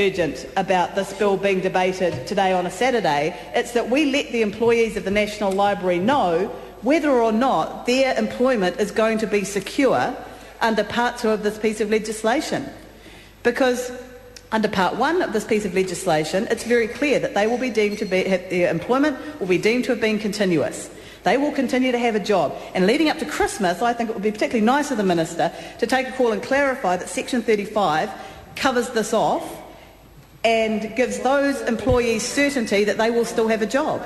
urgent about this bill being debated today on a Saturday. It's that we let the employees of the National Library know whether or not their employment is going to be secure under Part 2 of this piece of legislation. Because under Part 1 of this piece of legislation, it's very clear that they will be deemed to be, their employment will be deemed to have been continuous. They will continue to have a job. And leading up to Christmas, I think it would be particularly nice of the Minister to take a call and clarify that Section 35 covers this off and gives those employees certainty that they will still have a job.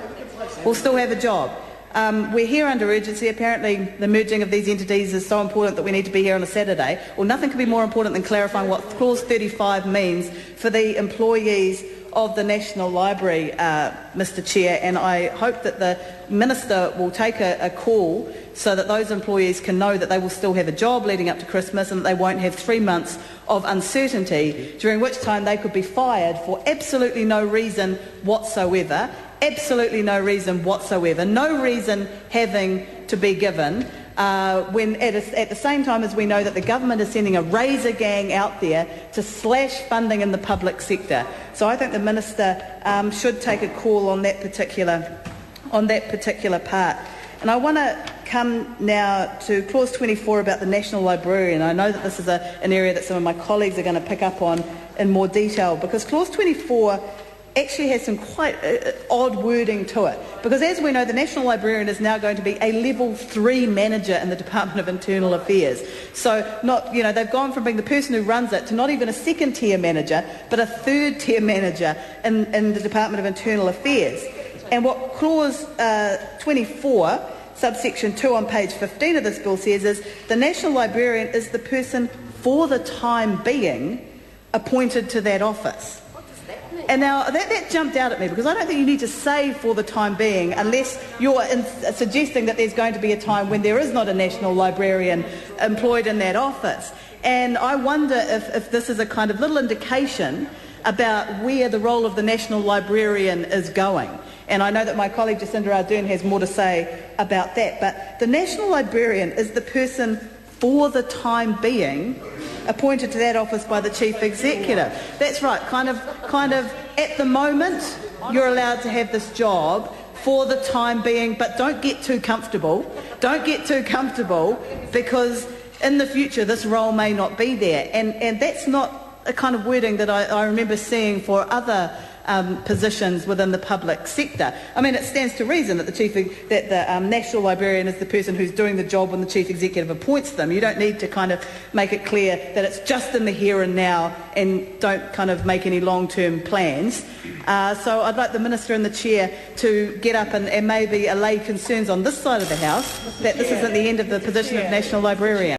We're here under urgency. Apparently the merging of these entities is so important that we need to be here on a Saturday. Well, nothing could be more important than clarifying what Clause 35 means for the employees of the National Library, Mr Chair, and I hope that the Minister will take a call so that those employees can know that they will still have a job leading up to Christmas and that they won't have 3 months of uncertainty, during which time they could be fired for absolutely no reason whatsoever. Absolutely no reason whatsoever, no reason having to be given, when at the same time as we know that the government is sending a razor gang out there to slash funding in the public sector. So I think the Minister should take a call on that particular part. And I want to come now to Clause 24 about the National Librarian. I know that this is an area that some of my colleagues are going to pick up on in more detail, because Clause 24 actually has some quite odd wording to it, because as we know, the National Librarian is now going to be a Level 3 manager in the Department of Internal Affairs. So they've gone from being the person who runs it to not even a second-tier manager, but a third-tier manager in the Department of Internal Affairs. And what Clause 24, subsection 2 on page 15 of this bill says is the National Librarian is the person for the time being appointed to that office. And now that jumped out at me, because I don't think you need to say for the time being unless you're suggesting that there's going to be a time when there is not a National Librarian employed in that office. And I wonder if this is a kind of little indication about where the role of the National Librarian is going. And I know that my colleague Jacinda Ardern has more to say about that. But the National Librarian is the person for the time being appointed to that office by the Chief Executive. That's right, kind of at the moment you're allowed to have this job for the time being, but don't get too comfortable. Don't get too comfortable, because in the future this role may not be there. And that's not a kind of wording that I remember seeing for other positions within the public sector. I mean, it stands to reason that the National Librarian is the person who's doing the job when the Chief Executive appoints them. You don't need to kind of make it clear that it's just in the here and now and don't kind of make any long-term plans. So I'd like the Minister and the Chair to get up and maybe allay concerns on this side of the House that this isn't the end of the position of National Librarian.